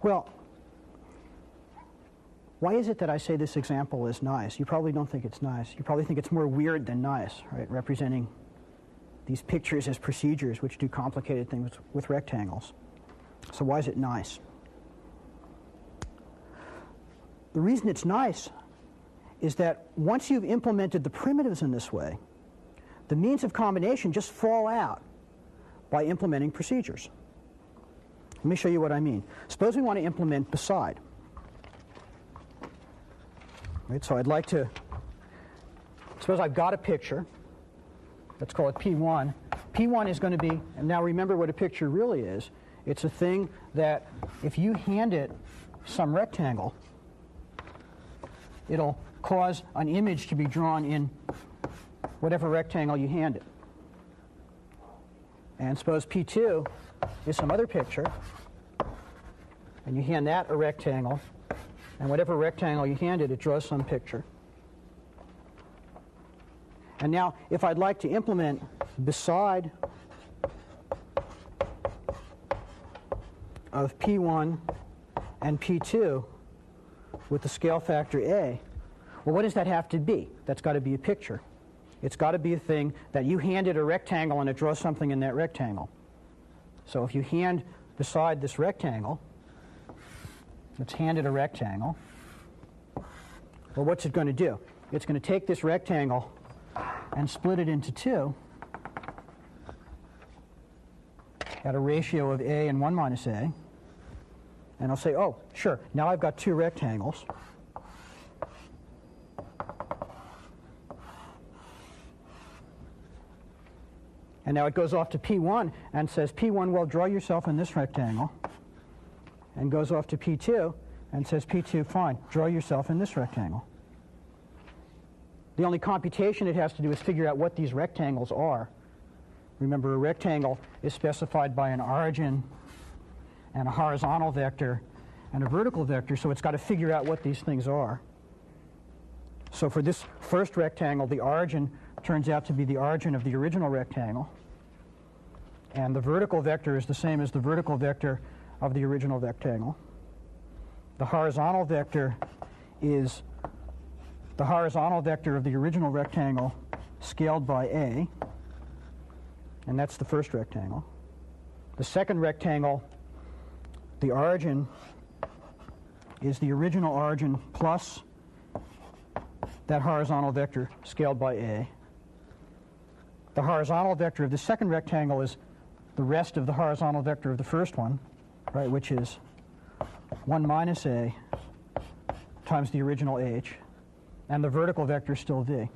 Well, why is it that I say this example is nice? You probably don't think it's nice. You probably think it's more weird than nice, right? Representing these pictures as procedures which do complicated things with rectangles. So why is it nice? The reason it's nice is that once you've implemented the primitives in this way, the means of combination just fall out by implementing procedures. Let me show you what I mean. Suppose we want to implement beside. Right, so I'd like to, suppose I've got a picture. Let's call it P1. P1 is going to be, and now remember what a picture really is. It's a thing that if you hand it some rectangle, it'll cause an image to be drawn in whatever rectangle you hand it. And suppose P2 is some other picture, and you hand that a rectangle, and whatever rectangle you hand it, it draws some picture. And now, if I'd like to implement beside of P1 and P2 with the scale factor A, well, what does that have to be? That's got to be a picture. It's got to be a thing that you handed a rectangle and it draws something in that rectangle. So if you hand beside this rectangle, let's hand it a rectangle. Well, what's it going to do? It's going to take this rectangle and split it into two at a ratio of A and 1 minus A. And I'll say, oh, sure, now I've got two rectangles. And now it goes off to P1 and says, P1, well, draw yourself in this rectangle. And goes off to P2 and says, P2, fine, draw yourself in this rectangle. The only computation it has to do is figure out what these rectangles are. Remember, a rectangle is specified by an origin and a horizontal vector and a vertical vector, so it's got to figure out what these things are. So for this first rectangle, the origin turns out to be the origin of the original rectangle. And the vertical vector is the same as the vertical vector of the original rectangle. The horizontal vector is the horizontal vector of the original rectangle scaled by A, and that's the first rectangle. The second rectangle, the origin is the original origin plus that horizontal vector scaled by A. The horizontal vector of the second rectangle is the rest of the horizontal vector of the first one, right, which is 1 minus A times the original H, and the vertical vector is still V.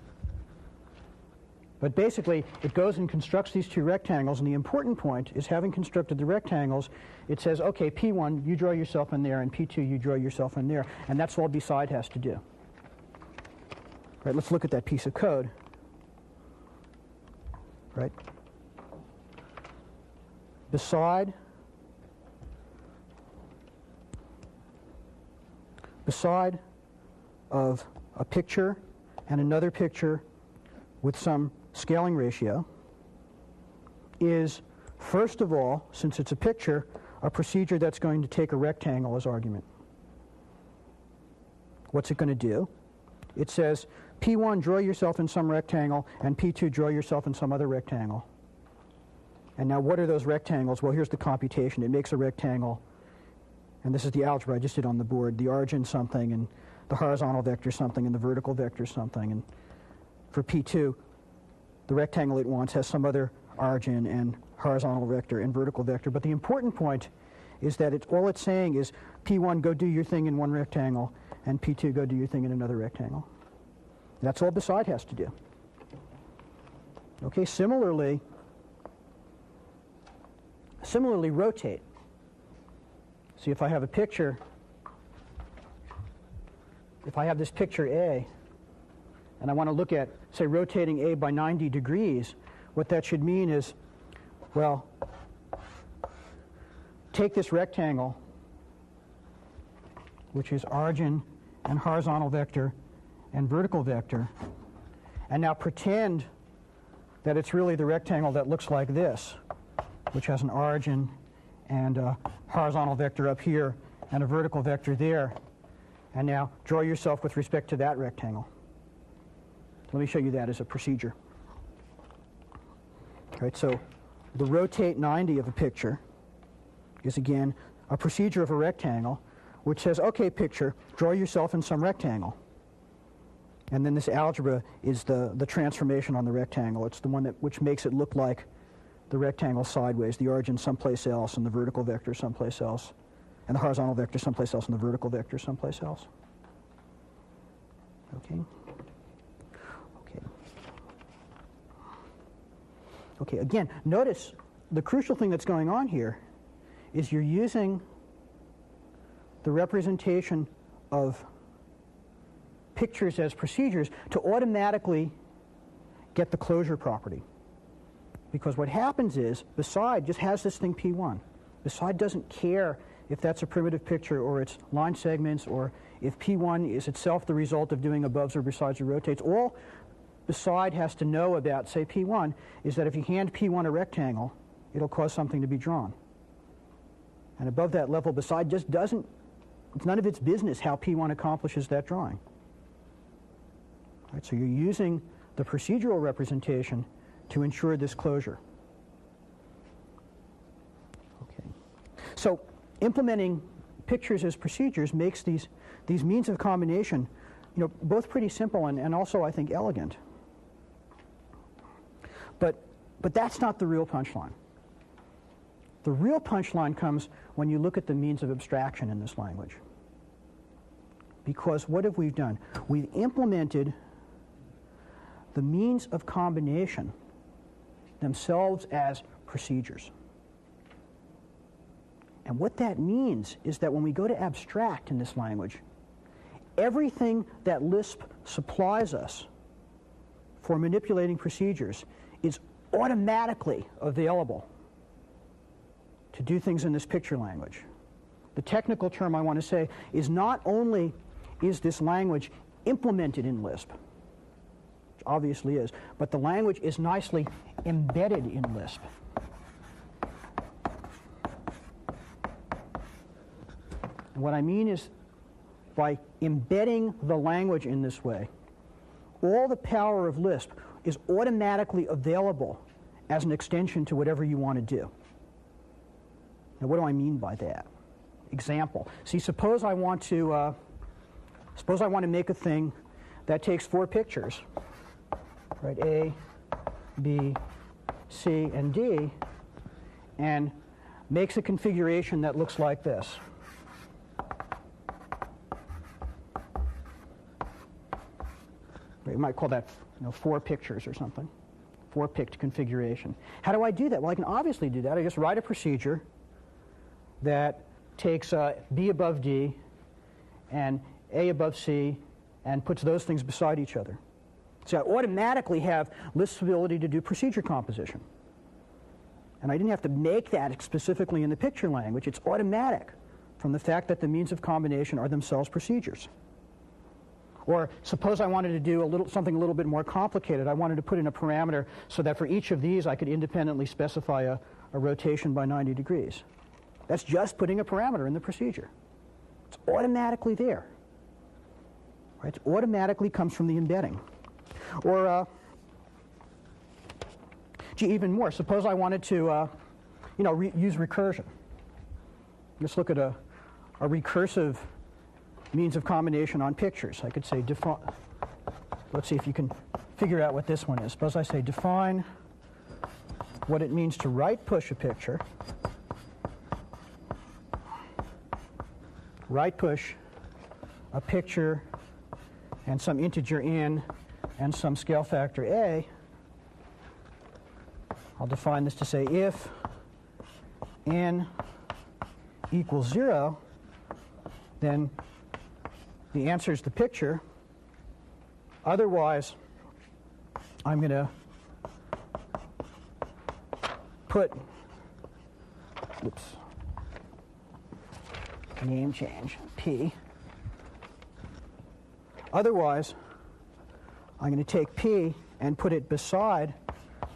But basically, it goes and constructs these two rectangles, and the important point is, having constructed the rectangles, it says, okay, P1, you draw yourself in there, and P2, you draw yourself in there, and that's all beside has to do. Right, let's look at that piece of code. Right? Beside of a picture and another picture with some scaling ratio is, first of all, since it's a picture, a procedure that's going to take a rectangle as argument. What's it going to do? It says, P1, draw yourself in some rectangle, and P2, draw yourself in some other rectangle. And now what are those rectangles? Well, here's the computation. It makes a rectangle, and this is the algebra I just did on the board. The origin something, and the horizontal vector something, and the vertical vector something. And for P2, the rectangle it wants has some other origin and horizontal vector and vertical vector. But the important point is that all it's saying is, P1, go do your thing in one rectangle, and P2, go do your thing in another rectangle. That's all beside has to do. Okay, similarly rotate. See, if I have a picture, if I have this picture A, and I want to look at, say, rotating A by 90 degrees, what that should mean is, well, take this rectangle, which is origin and horizontal vector and vertical vector, and now pretend that it's really the rectangle that looks like this, which has an origin and a horizontal vector up here and a vertical vector there. And now draw yourself with respect to that rectangle. Let me show you that as a procedure. All right, so the rotate 90 of a picture is, again, a procedure of a rectangle which says, okay, picture, draw yourself in some rectangle. And then this algebra is the transformation on the rectangle. It's the one which makes it look like the rectangle sideways, the origin someplace else, and the vertical vector someplace else, and the horizontal vector someplace else, and the vertical vector someplace else. Okay? Okay, again, notice the crucial thing that's going on here is you're using the representation of pictures as procedures to automatically get the closure property. Because what happens is, beside just has this thing P1. Beside doesn't care if that's a primitive picture or it's line segments or if P1 is itself the result of doing aboves or besides or rotates. All beside has to know about, say, P1 is that if you hand P1 a rectangle, it'll cause something to be drawn. And above that level, beside just doesn't, it's none of its business how P1 accomplishes that drawing. Right, so you're using the procedural representation to ensure this closure. Okay. So implementing pictures as procedures makes these means of combination, both pretty simple and also, I think, elegant. But that's not the real punchline. The real punchline comes when you look at the means of abstraction in this language. Because what have we done? We've implemented the means of combination themselves as procedures. And what that means is that when we go to abstract in this language, everything that Lisp supplies us for manipulating procedures is automatically available to do things in this picture language. The technical term I want to say is not only is this language implemented in Lisp, which obviously is, but the language is nicely embedded in Lisp. And what I mean is, by embedding the language in this way, all the power of Lisp is automatically available as an extension to whatever you want to do. Now, what do I mean by that? Example. See, suppose I want to make a thing that takes 4 pictures, right? A, B, C, and D, and makes a configuration that looks like this. You might call that 4 pictures or something. 4-picked configuration. How do I do that? Well, I can obviously do that. I just write a procedure that takes B above D and A above C and puts those things beside each other. So I automatically have Lisp's ability to do procedure composition. And I didn't have to make that specifically in the picture language. It's automatic from the fact that the means of combination are themselves procedures. Or suppose I wanted to do something a little bit more complicated. I wanted to put in a parameter so that for each of these I could independently specify a rotation by 90 degrees. That's just putting a parameter in the procedure. It's automatically there. Right? It automatically comes from the embedding. Or, even more. Suppose I wanted to, use recursion. Let's look at a recursive means of combination on pictures. I could say let's see if you can figure out what this one is. Suppose I say define what it means to right push a picture, right push a picture and some integer n and some scale factor a. I'll define this to say if n equals 0, then the answer is the picture. Otherwise, I'm going to put, name change, P. Otherwise, I'm going to take P and put it beside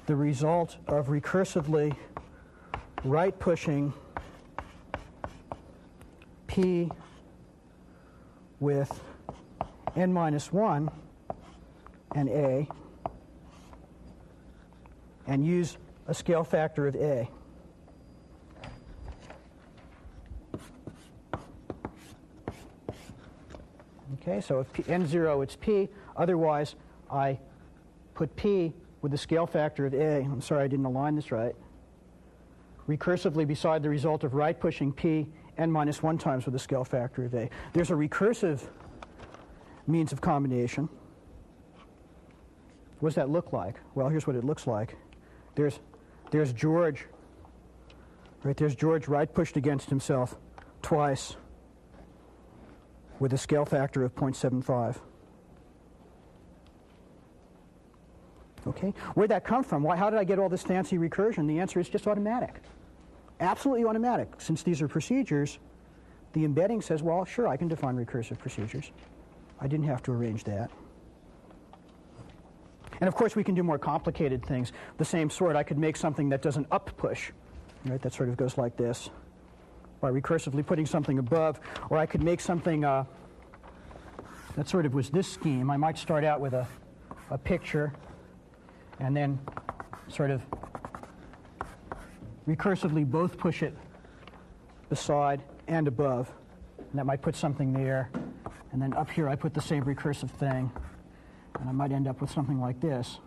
the result of recursively right pushing P with n minus 1 and A, and use a scale factor of A. Okay, so if n0, it's P. Otherwise, I put P with the scale factor of A. I'm sorry I didn't align this right. Recursively beside the result of right pushing P n minus 1 times with the scale factor of A. There's a recursive means of combination. What does that look like? Well, here's what it looks like. There's George. Right, there's George right pushed against himself twice with a scale factor of 0.75. Okay, where'd that come from? How did I get all this fancy recursion? The answer is just automatic. Absolutely automatic. Since these are procedures, the embedding says, well, sure, I can define recursive procedures. I didn't have to arrange that. And of course, we can do more complicated things. The same sort, I could make something that does an up push, right? That sort of goes like this, by recursively putting something above. Or I could make something that sort of was this scheme. I might start out with a picture and then sort of recursively both push it beside and above. And that might put something there. And then up here I put the same recursive thing. And I might end up with something like this.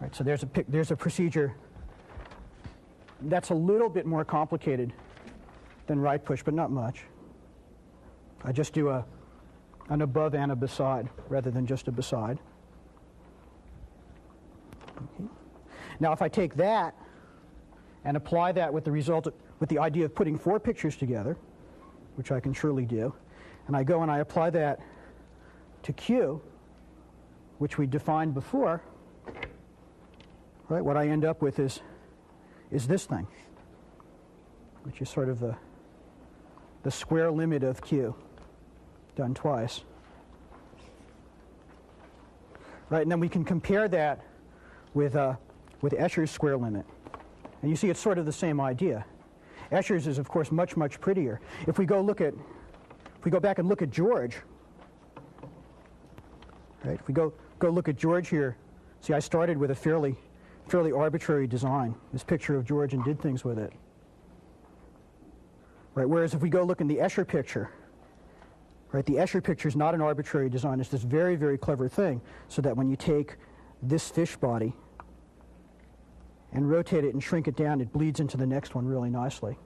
Right, so there's a procedure that's a little bit more complicated than right push, but not much. I just do an above and a beside rather than just a beside. Okay. Now if I take that and apply that with the idea of putting 4 pictures together, which I can surely do, and I go and I apply that to Q, which we defined before, right? What I end up with is this thing, which is sort of the square limit of Q done twice. Right, and then we can compare that with Escher's square limit. And you see it's sort of the same idea. Escher's is, of course, much, much prettier. If we go back and look at George, right? If we go look at George here, see I started with a fairly arbitrary design, this picture of George, and did things with it. Right, whereas if we go look in the Escher picture, right, the Escher picture is not an arbitrary design. It's this very, very clever thing, so that when you take this fish body and rotate it and shrink it down, it bleeds into the next one really nicely.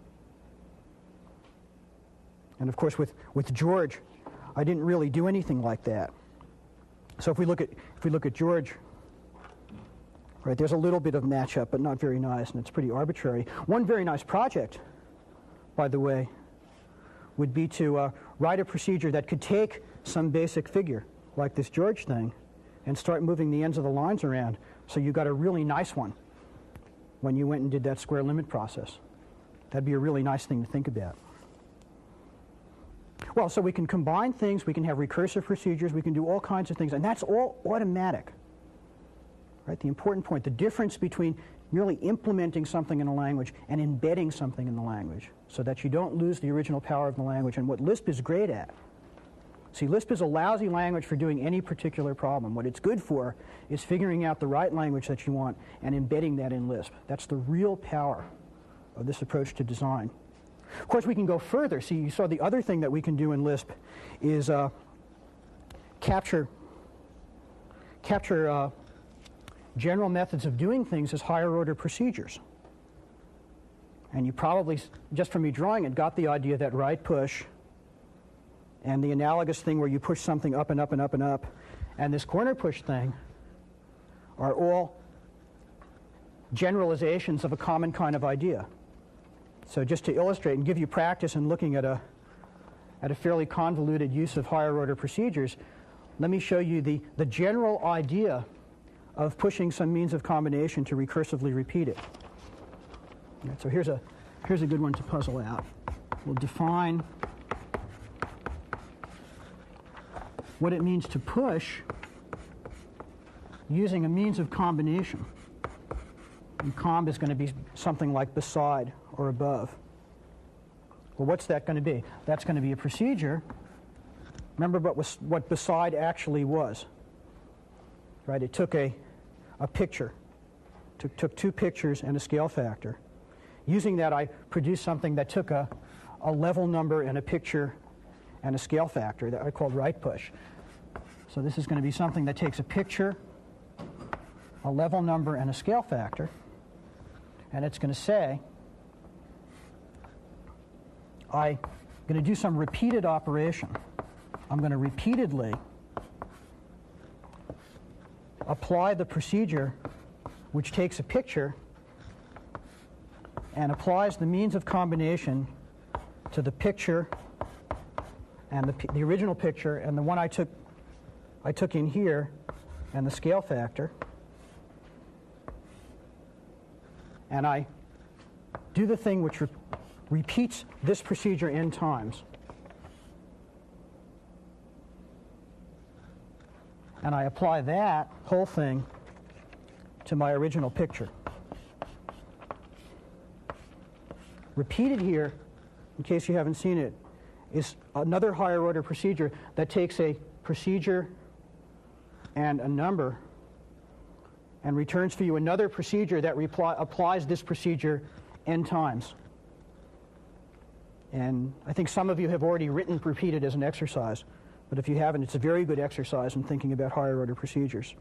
And of course, with George, I didn't really do anything like that. So if we look at George, right, there's a little bit of matchup, but not very nice, and it's pretty arbitrary. One very nice project, by the way, would be to write a procedure that could take some basic figure, like this George thing, and start moving the ends of the lines around, so you got a really nice one when you went and did that square limit process. That'd be a really nice thing to think about. Well, so we can combine things, we can have recursive procedures, we can do all kinds of things, and that's all automatic. Right? The important point, the difference between merely implementing something in a language and embedding something in the language, so that you don't lose the original power of the language, and what Lisp is great at. See, Lisp is a lousy language for doing any particular problem. What it's good for is figuring out the right language that you want and embedding that in Lisp. That's the real power of this approach to design. Of course, we can go further. See, you saw the other thing that we can do in Lisp is capture general methods of doing things as higher order procedures. And you probably, just from me drawing it, got the idea that right push and the analogous thing where you push something up and up and up and up, and this corner push thing are all generalizations of a common kind of idea. So just to illustrate and give you practice in looking at a fairly convoluted use of higher order procedures, let me show you the general idea of pushing some means of combination to recursively repeat it. Right, so here's a good one to puzzle out. We'll define what it means to push using a means of combination. And comb is going to be something like beside or above. Well, what's that going to be? That's going to be a procedure. Remember what beside actually was. Right? It took a picture. Took two pictures and a scale factor. Using that, I produced something that took a level number and a picture and a scale factor that I called right push. So this is going to be something that takes a picture, a level number, and a scale factor. And it's going to say, I'm going to do some repeated operation. I'm going to repeatedly apply the procedure which takes a picture and applies the means of combination to the picture and the original picture and the one I took in here and the scale factor. And I do the thing which repeats this procedure n times. And I apply that whole thing to my original picture. Repeated here, in case you haven't seen it, is another higher order procedure that takes a procedure and a number and returns for you another procedure that applies this procedure n times. And I think some of you have already written repeated as an exercise, but if you haven't, it's a very good exercise in thinking about higher order procedures.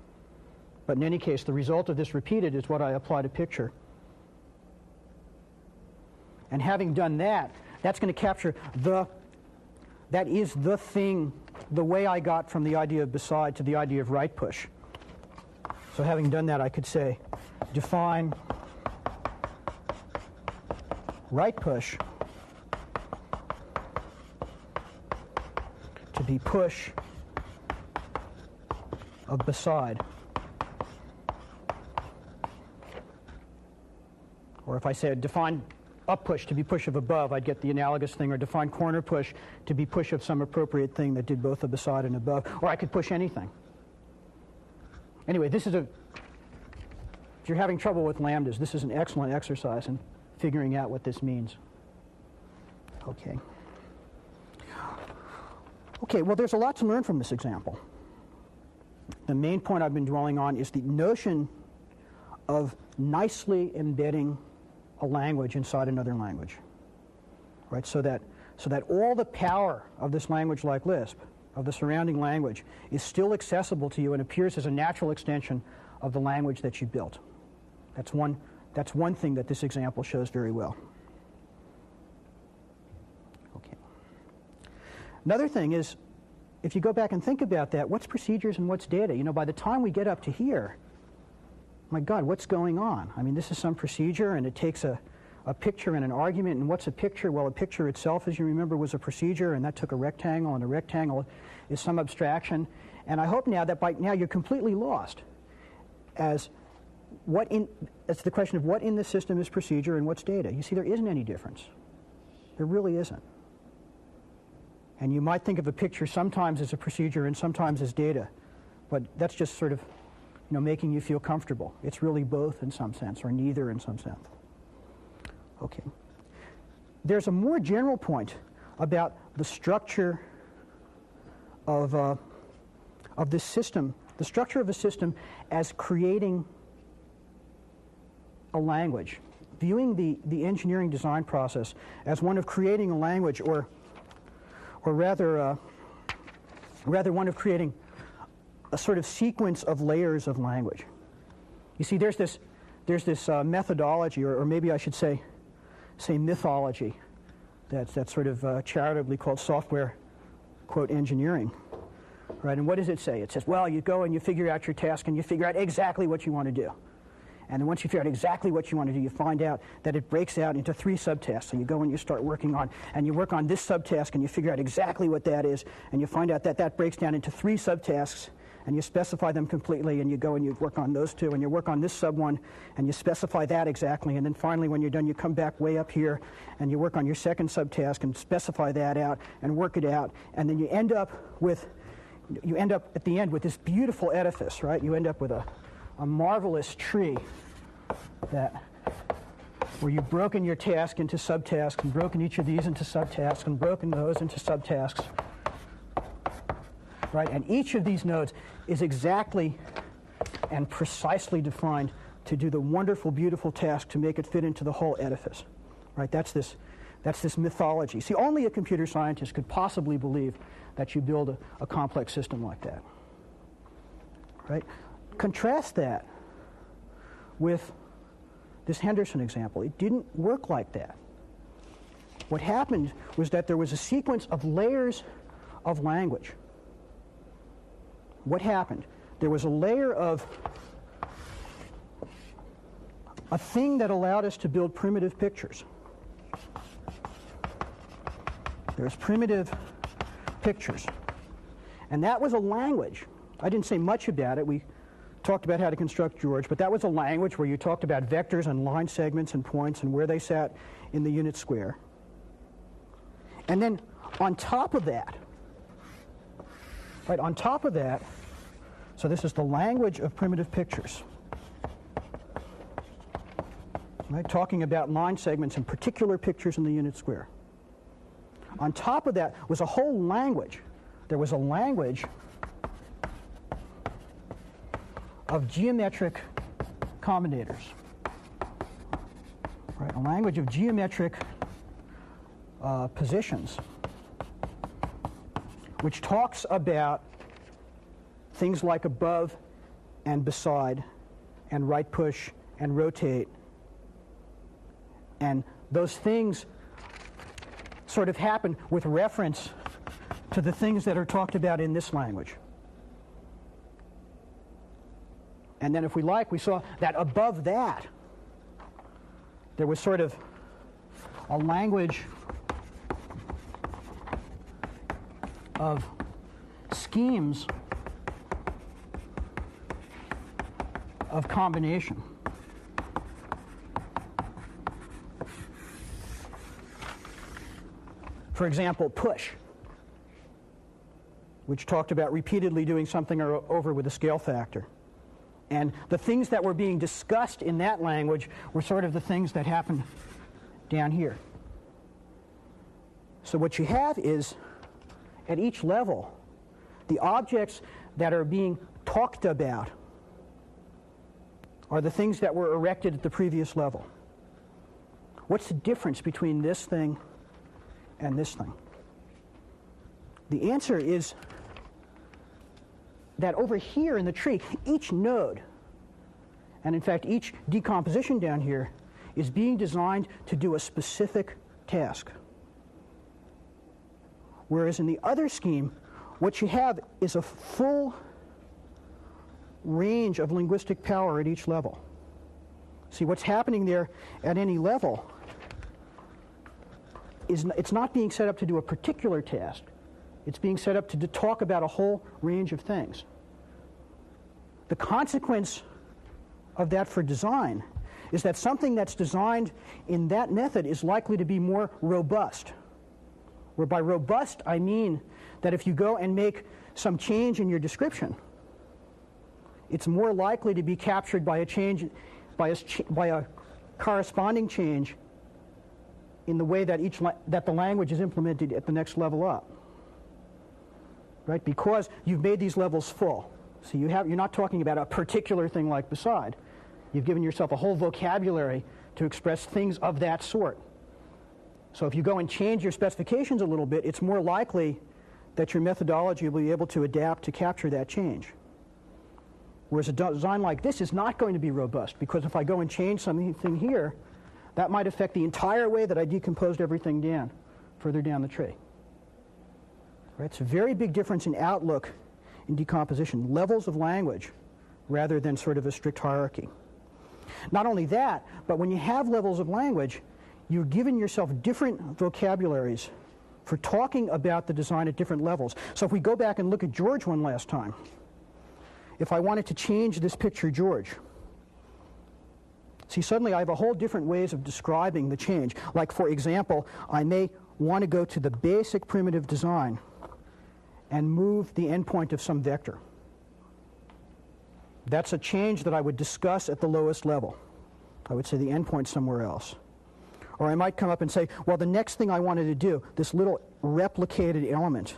But in any case, the result of this repeated is what I apply to picture. And having done that, that's going to capture that is the thing, the way I got from the idea of beside to the idea of right push. So having done that, I could say, define right push to be push of beside. Or if I say define up push to be push of above, I'd get the analogous thing, or define corner push to be push of some appropriate thing that did both of beside and above. Or I could push anything. Anyway, if you're having trouble with lambdas, this is an excellent exercise in figuring out what this means. Okay. Okay, well, there's a lot to learn from this example. The main point I've been dwelling on is the notion of nicely embedding a language inside another language, right? So that all the power of this language like Lisp, of the surrounding language, is still accessible to you and appears as a natural extension of the language that you built. That's one thing that this example shows very well. Okay. Another thing is, if you go back and think about that, what's procedures and what's data? You know, by the time we get up to here, my God, what's going on? I mean, this is some procedure, and it takes a picture and an argument. And what's a picture? Well, a picture itself, as you remember, was a procedure, and that took a rectangle, and a rectangle is some abstraction. And I hope now that by now you're completely lost as the question of what in the system is procedure and what's data. You see, there isn't any difference. There really isn't. And you might think of a picture sometimes as a procedure and sometimes as data, but that's just sort of, you know, making you feel comfortable. It's really both in some sense, or neither in some sense. Okay. There's a more general point about the structure of this system, the structure of a system as creating a language, viewing the engineering design process as one of creating a language, or rather one of creating a sort of sequence of layers of language. You see, there's this methodology, or maybe I should say mythology, that's sort of charitably called software, quote, engineering, right? And what does it say? It says, well, you go and you figure out your task and you figure out exactly what you want to do. And then once you figure out exactly what you want to do, you find out that it breaks out into 3 subtasks. So you go and you start working on, and you work on this subtask and you figure out exactly what that is, and you find out that that breaks down into 3 subtasks, and you specify them completely, and you go and you work on those 2, and you work on this sub one, and you specify that exactly, and then finally when you're done, you come back way up here, and you work on your second subtask and specify that out and work it out, and then you end up at the end with this beautiful edifice, right? You end up with a marvelous tree that where you've broken your task into subtasks and broken each of these into subtasks and broken those into subtasks. Right? And each of these nodes is exactly and precisely defined to do the wonderful, beautiful task to make it fit into the whole edifice. Right? That's this mythology. See, only a computer scientist could possibly believe that you build a complex system like that. Right? Contrast that with this Henderson example. It didn't work like that. What happened was that there was a sequence of layers of language. What happened? There was a layer of a thing that allowed us to build primitive pictures. There's primitive pictures. And that was a language. I didn't say much about it. We talked about how to construct George, but that was a language where you talked about vectors and line segments and points and where they sat in the unit square. And then on top of that, right, on top of that, so this is the language of primitive pictures. Right, talking about line segments and particular pictures in the unit square. On top of that was a whole language. There was a language of geometric combinators. Right, a language of geometric positions, which talks about things like above and beside and right push and rotate. And those things sort of happen with reference to the things that are talked about in this language. And then if we like, we saw that above that, there was sort of a language of schemes of combination. For example, push, which talked about repeatedly doing something over with a scale factor. And the things that were being discussed in that language were sort of the things that happened down here. So what you have is, at each level, the objects that are being talked about are the things that were erected at the previous level. What's the difference between this thing and this thing? The answer is that over here in the tree, each node, and in fact each decomposition down here, is being designed to do a specific task. Whereas in the other scheme, what you have is a full range of linguistic power at each level. See, what's happening there at any level is it's not being set up to do a particular task. It's being set up to talk about a whole range of things. The consequence of that for design is that something that's designed in that method is likely to be more robust. Where by robust, I mean that if you go and make some change in your description, it's more likely to be captured by a change, by a corresponding change in the way that that the language is implemented at the next level up. Right? Because you've made these levels full. So you're not talking about a particular thing like beside. You've given yourself a whole vocabulary to express things of that sort. So if you go and change your specifications a little bit, it's more likely that your methodology will be able to adapt to capture that change. Whereas a design like this is not going to be robust, because if I go and change something here, that might affect the entire way that I decomposed everything down, further down the tree. Right? It's a very big difference in outlook in decomposition, levels of language, rather than sort of a strict hierarchy. Not only that, but when you have levels of language, you're giving yourself different vocabularies for talking about the design at different levels. So if we go back and look at George one last time, if I wanted to change this picture George, see, suddenly I have a whole different ways of describing the change. Like, for example, I may want to go to the basic primitive design and move the endpoint of some vector. That's a change that I would discuss at the lowest level. I would say the endpoint's somewhere else. Or I might come up and say, well, the next thing I wanted to do, this little replicated element,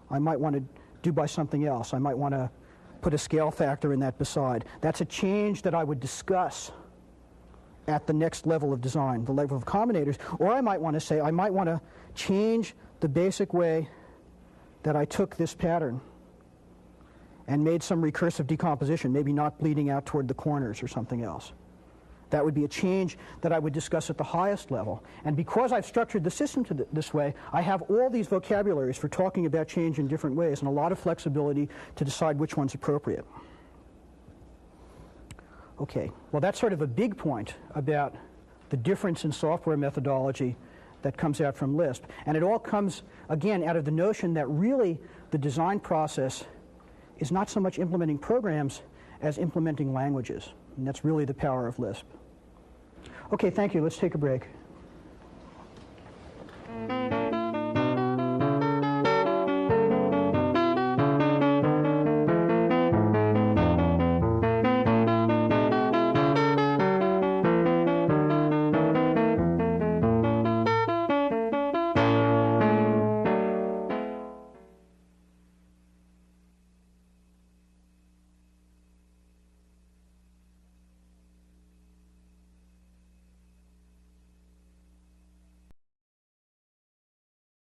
I might want to do by something else. I might want to put a scale factor in that beside. That's a change that I would discuss at the next level of design, the level of combinators. Or I might want to say, I might want to change the basic way that I took this pattern and made some recursive decomposition, maybe not bleeding out toward the corners or something else. That would be a change that I would discuss at the highest level. And because I've structured the system this way, I have all these vocabularies for talking about change in different ways and a lot of flexibility to decide which one's appropriate. Okay, well, that's sort of a big point about the difference in software methodology that comes out from Lisp. And it all comes, again, out of the notion that really the design process is not so much implementing programs as implementing languages. And that's really the power of Lisp. Okay, thank you. Let's take a break.